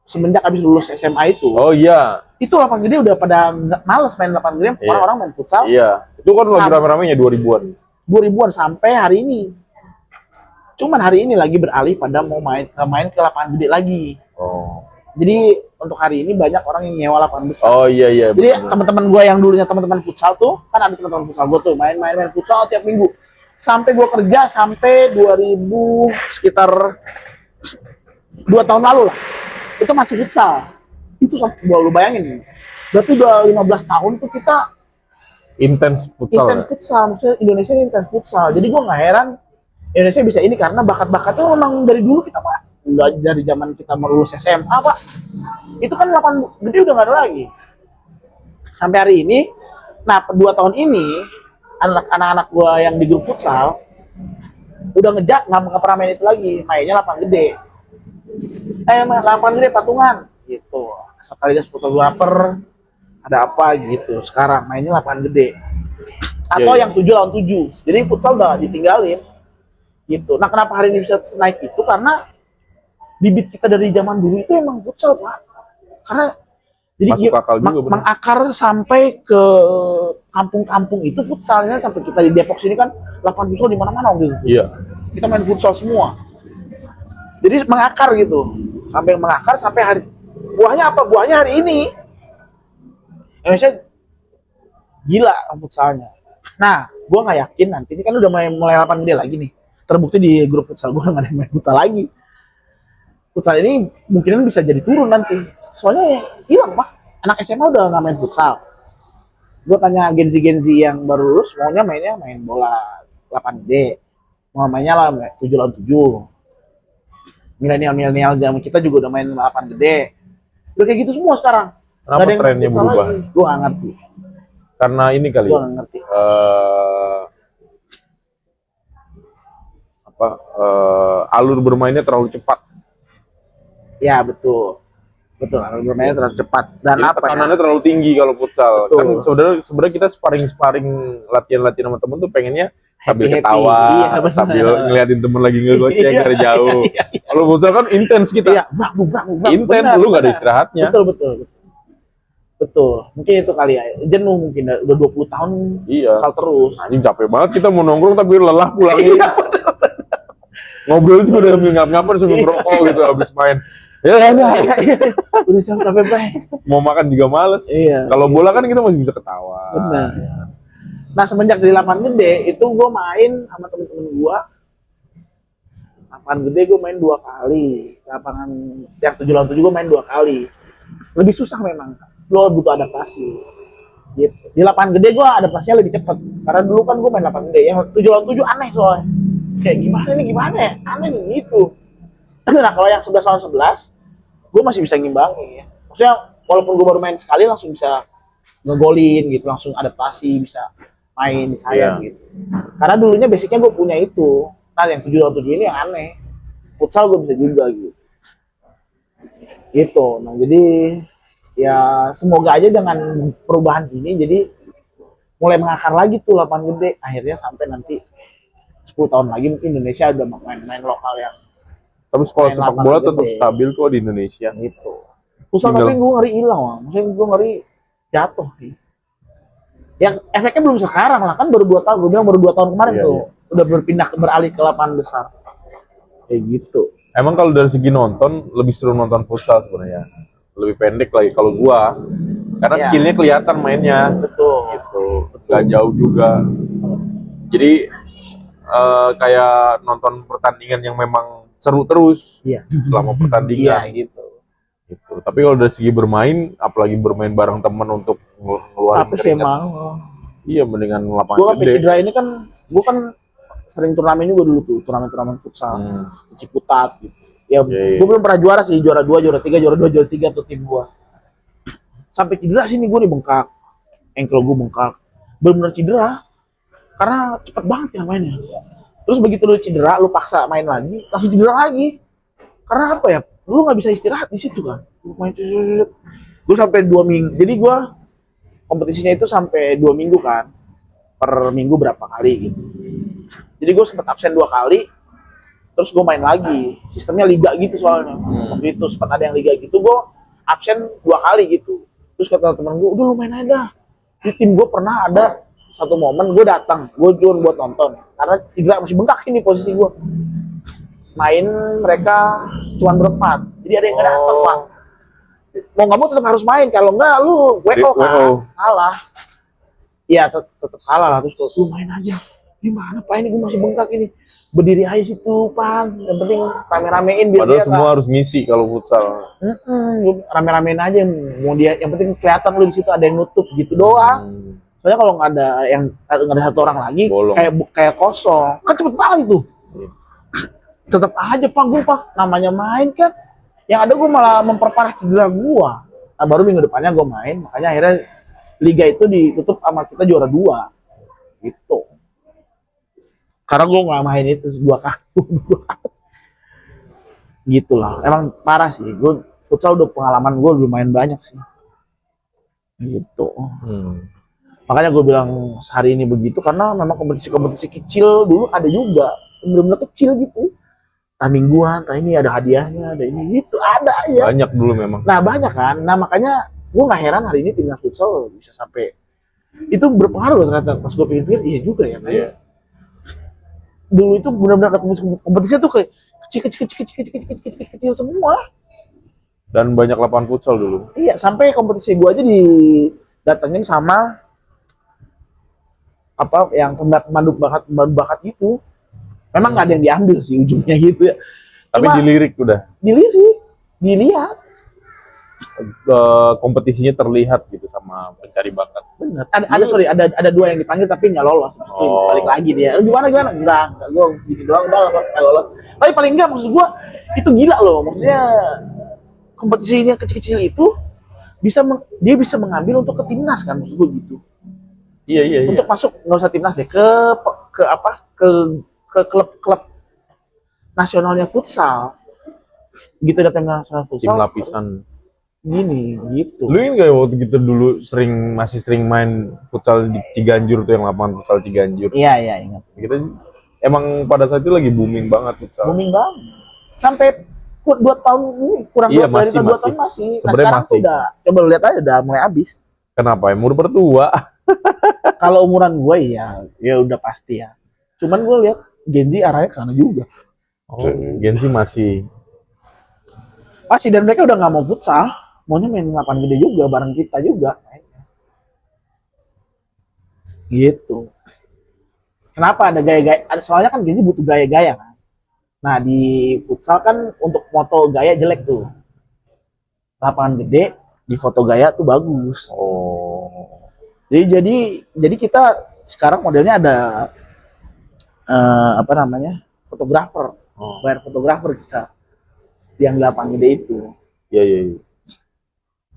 Semenjak abis lulus SMA itu, Oh iya. itu lapangan gede udah pada males main lapangan gede. Iya. Orang-orang main futsal. Iya. Itu kan lagi rame-ramenya 2000-an. 2000-an sampai hari ini. Cuman hari ini lagi beralih pada mau main ke lapangan gede lagi. Oh. Jadi untuk hari ini banyak orang yang nyewa lapangan besar. Oh iya. Jadi bener. teman-teman gue yang dulunya teman-teman futsal tuh, kan ada teman-teman futsal gue tuh main futsal tiap minggu. Sampai gue kerja sampai 2000 sekitar 2 tahun lalu lah. Itu masih futsal. Itu lu bayangin. Berarti udah 15 tahun tuh kita Intens futsal. intens futsal. Maksudnya Indonesia ini intens futsal. Jadi gue nggak heran Indonesia bisa ini karena bakat-bakatnya memang dari dulu kita pak. Udah dari zaman kita lulus SMA pak. Itu kan lapangan gede udah nggak ada lagi. Sampai hari ini, nah 2 tahun ini anak-anak gue yang di grup futsal udah nggak pernah main itu lagi, mainnya lapangan gede. Lapangan gede patungan gitu. Sekaligus fotografer ada apa gitu. Sekarang mainnya lapangan gede. Atau yang 7 lawan 7. Jadi futsal udah ditinggalin. Gitu. Nah, kenapa hari ini bisa naik itu? Karena bibit kita dari zaman dulu itu emang futsal, Pak. Karena jadi Masuk akal juga, bener. mengakar sampai ke kampung-kampung itu futsalnya, sampai kita di Depok sini kan lapangan futsal di mana-mana gitu. Iya. Kita main futsal semua. Jadi mengakar gitu. Sampai mengakar sampai hari buahnya apa? Buahnya hari ini Indonesia gila futsalnya. Nah, gue nggak yakin nanti ini kan udah mulai lapangan gede lagi nih. Terbukti di grup futsal gue nggak ada yang main futsal lagi. Futsal ini mungkin bisa jadi turun nanti. Soalnya hilang pak. Anak SMA udah nggak main futsal. Gue tanya Gen-Z yang baru lulus maunya main bola lapangan gede. Mau mainnya lah 7 lawan 7. Milenial zaman kita juga udah main lapangan gede. Udah kayak gitu semua sekarang. Kenapa trennya berubah? Gue nggak ngerti. Karena ini kali. Gue nggak ngerti. Alur bermainnya terlalu cepat. Ya betul, alur bermainnya terlalu cepat dan Jadi apa? tekanannya terlalu tinggi kalau futsal. Betul. Kan sebenarnya kita sparring latihan sama temen tuh pengennya sambil Happy. ketawa, Iya, benar. sambil ngeliatin temen lagi ngegoceng Iya. dari jauh. Iya. Kalau futsal kan intens kita. Iya, brak. Intens, lu nggak ada istirahatnya. Betul. Mungkin itu kali ya. Jenuh mungkin udah 20 tahun Iya. futsal terus. Anjing capek banget kita mau nongkrong tapi lelah pulangnya. Ngobrol juga udah sambil ngap-ngapan sambil ngerokok gitu habis main. Ya udah. Iya. Udah capek banget. Mau makan juga males. Iya. Kalau bola kan kita masih bisa ketawa. Benar. Nah semenjak di lapangan gede itu gue main sama temen-temen gue Lapangan gede gue main 2 kali, lapangan yang 7 lawan 7 gue main 2 kali. Lebih susah memang, lo butuh adaptasi. Gitu. Di lapangan gede gue adaptasinya lebih cepet, karena dulu kan gue main lapangan gede, yang 7 lawan 7 aneh soalnya. Kayak gimana ya, aneh nih gitu. Nah kalau yang 11 lawan 11, gue masih bisa ngimbangi. Maksudnya walaupun gue baru main sekali langsung bisa ngegolin gitu, langsung adaptasi, bisa main di sayap gitu. Karena dulunya basicnya gue punya itu. Nah yang 7 lawan 7 ini yang aneh. Futsal gue bisa juga gitu. Gitu. Nah jadi ya semoga aja dengan perubahan ini jadi mulai mengakar lagi tuh lapangan gede. Akhirnya sampai nanti 10 tahun lagi mungkin Indonesia udah main-main lokal yang Tapi sekolah main sepak lapangan bola tetap gede. stabil kok di Indonesia. Gitu. Futsal Tinggal tapi gue ngeri hilang, maksudnya gue ngeri jatuh sih. Yang efeknya belum sekarang lah, kan baru 2 tahun, gue bilang baru 2 tahun kemarin Iya, tuh iya. udah berpindah beralih ke lapangan besar kayak gitu. Emang kalau dari segi nonton lebih seru nonton futsal sebenarnya. Lebih pendek lagi kalau gua. Karena Ya skillnya kelihatan mainnya. betul, Gitu. Gak jauh juga. Jadi kayak nonton pertandingan yang memang seru terus iya selama iya pertandingan. gitu. Gitu. Tapi kalau dari segi bermain, apalagi bermain bareng teman untuk ngeluarin Tapi sih keringat, emang iya mendingan gue lapangan sampai gede. cedera ini kan, gue kan sering turnamen juga dulu tuh, turnamen futsal Hmm. di Ciputat gitu. Ya Iya, iya. gue belum pernah juara sih, juara 2, juara 3, juara 2, juara 3 tuh tim gue. Sampai cedera sini gue nih bengkak, ankle gue bengkak, benar-benar cedera karena cepet banget kan mainnya. Terus begitu lu cedera, lu paksa main lagi, langsung cedera lagi. Karena apa ya? Lu nggak bisa istirahat di situ kan. Lu main gue sampai 2 minggu. Jadi gue kompetisinya itu sampai 2 minggu kan. Per minggu berapa kali gitu. Jadi gue sempat absen 2 kali. Terus gue main lagi. Sistemnya liga gitu soalnya. Waktu itu sempat ada yang liga gitu. Gue absen 2 kali gitu. Terus kata temen gue, udah lu main aja dah. Di tim gue pernah ada satu momen gue datang, gue join buat nonton. Karena cedera masih bengkak ini posisi gue. Main mereka cuma berempat, jadi ada yang nggak datang pak. Mau nggak mau tetap harus main, kalau nggak lu WO kan, kalah. Iya tetap kalah lah. Terus kalau lu main aja, gimana pak ini gue masih bengkak ini, berdiri aja situ pan, yang penting rame-ramein biar Padahal dia semua kan. harus ngisi kalau futsal. Rame-ramein aja, mau dia yang penting kelihatan lu di situ ada yang nutup gitu doang. Soalnya kalau nggak ada yang nggak ada satu orang lagi, Bolong. kayak kosong, kan cepet banget itu. Tetap aja pak, gue pak namanya main kan, yang ada gue malah memperparah cedera gue. Nah baru minggu depannya gue main, makanya akhirnya liga itu ditutup sama kita juara 2 gitu. Karena gue nggak main itu 2 kali gitu lah. Emang parah sih, gue futsal udah pengalaman gue lumayan banyak sih gitu. Makanya gue bilang hari ini begitu karena memang kompetisi-kompetisi kecil dulu ada juga, bener-bener kecil gitu. Mingguan, ini ada hadiahnya, ada ini itu, ada ya. Banyak dulu memang. Nah banyak kan, nah makanya gue nggak heran hari ini timnas futsal bisa sampai itu berpengaruh loh ternyata. Pas gue pikir-pikir iya juga ya kayak dulu itu benar-benar ada kompetisinya tuh kayak kecil semua. Dan banyak lapangan futsal dulu. Iya, sampai kompetisi gue aja didatengin sama apa yang pemandu bakat itu. Memang nggak ada yang diambil sih ujungnya gitu ya. Tapi Cuma dilirik udah. Dilihat. Kompetisinya terlihat gitu sama pencari bakat. Bener. Ada 2 yang dipanggil tapi nggak lolos. Balik lagi dia. Gimana? Enggak. Gue gitu doang udah nggak lolos. Tapi paling nggak maksud gue itu gila loh. Maksudnya kompetisinya kecil-kecil itu dia bisa mengambil untuk ke timnas kan, maksud gue gitu. Iya. Untuk masuk nggak usah timnas deh ke klub-klub nasionalnya futsal gitu, datang nasional futsal Tim lapisan gini gitu. Lu ini kayak waktu kita dulu masih sering main futsal di Ciganjur tuh, yang lapangan futsal Ciganjur. Iya ingat. Kita emang pada saat itu lagi booming banget futsal. Booming banget. Sampai 2 tahun ini kurang Iya, 2 tahun masih. Nah, sebenarnya sekarang masih. udah coba lihat aja udah mulai habis. Kenapa? Umur bertua. Kalau umuran gue ya udah pasti ya. Cuman gue lihat Genji arahnya ke sana juga. Genji masih Dan mereka udah nggak mau futsal, maunya main lapangan gede juga bareng kita juga. Gitu. Kenapa ada gaya-gaya? Soalnya kan Genji butuh gaya-gaya kan. Nah, di futsal kan untuk foto gaya jelek tuh. Lapangan gede, di foto gaya tuh bagus. Oh. Jadi kita sekarang modelnya ada apa namanya? Fotografer. Oh. Bayar fotografer kita yang di lapangan gede itu. Iya, iya, iya.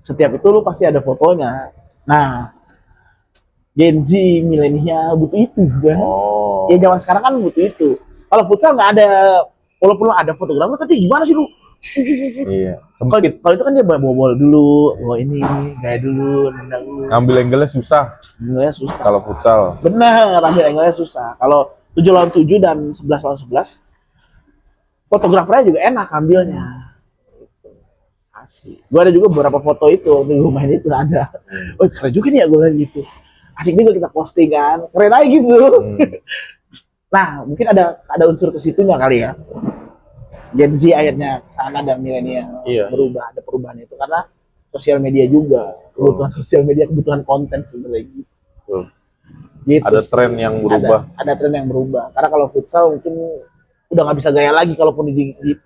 Setiap itu lu pasti ada fotonya. Nah, Gen Z, milenial butuh itu kan. Oh. Ya zaman sekarang kan butuh itu. Kalau futsal nggak ada, walaupun lu ada fotografer, tapi gimana sih lu? Iya. Kalau Sempit. kalau itu kan dia bawa dulu, bawa ini, gaya dulu, nendang dulu. Ngambil angle-nya susah Angle-nya susah. kalau futsal. Bener, ambil angle-nya susah. Kalau 7 lawan 7 dan 11 lawan 11, fotografernya juga enak ambilnya. Asik. Gue ada juga beberapa foto itu waktu gue main itu ada. Oh keren juga nih ya gue bilang gitu. Asik juga kita posting kan, keren aja gitu. Nah mungkin ada unsur kesitunya kali ya. Gen Z akhirnya sana dan milenial Iya. berubah, ada perubahan itu karena sosial media juga, kebutuhan sosial media, kebutuhan konten sebenarnya gitu. Gitu Ada sih. tren yang berubah. Ada tren yang berubah. Karena kalau futsal mungkin udah nggak bisa gaya lagi kalaupun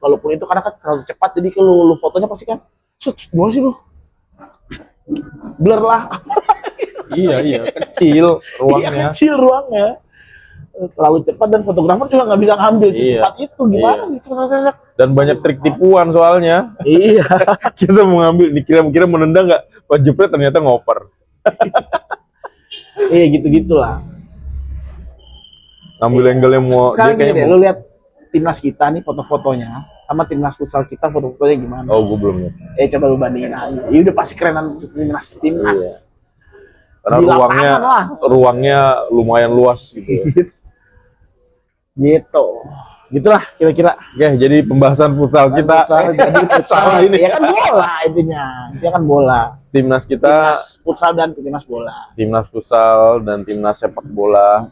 kalaupun itu karena kan terlalu cepat jadi kalau lu fotonya pasti kan gimana sih lu blur lah. Iya, iya, kecil Iya, ruangnya. kecil ruangnya terlalu cepat dan fotografer juga nggak bisa ngambil secepat itu gimana Iya. gitu. Dan banyak trik tipuan soalnya. Iya. Kita mau ngambil, dikira-kira menendang nggak, pas jepret ternyata ngoper. Iya gitu-gitulah. Ngambil angle-nya mau, Sekarang dia gini kayaknya deh, mau. lu lihat timnas kita nih foto-fotonya sama timnas futsal kita foto-fotonya gimana? Oh, gue belum lihat. Coba lu bandingin aja. Ya udah pasti kerenan timnas. Iya. Karena Di ruangnya, lapangan lah. ruangnya lumayan luas gitu. Gitu. Gitulah kira-kira. Oke, jadi pembahasan futsal kita Futsal, jadi futsal salah ini. Ya kan bola intinya. Dia kan bola. Timnas kita, Timnas futsal dan timnas bola. timnas futsal dan timnas sepak bola.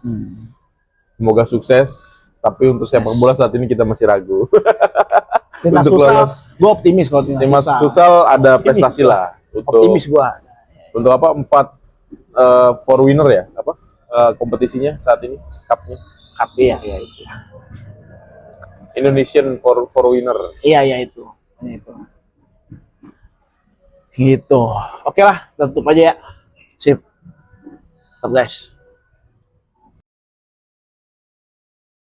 Semoga sukses. Tapi untuk sepak bola saat ini kita masih ragu. Timnas Untuk futsal, lolos. gue optimis kalau Timnas futsal ada prestasi lah. Optimis gua. Untuk apa? 4 for winner ya? Apa? Kompetisinya saat ini, cupnya. Cup ya itu. Indonesian for winner. Iya itu. Ini itu. Gitu. Oke lah, tutup aja ya. Sip. Stop guys.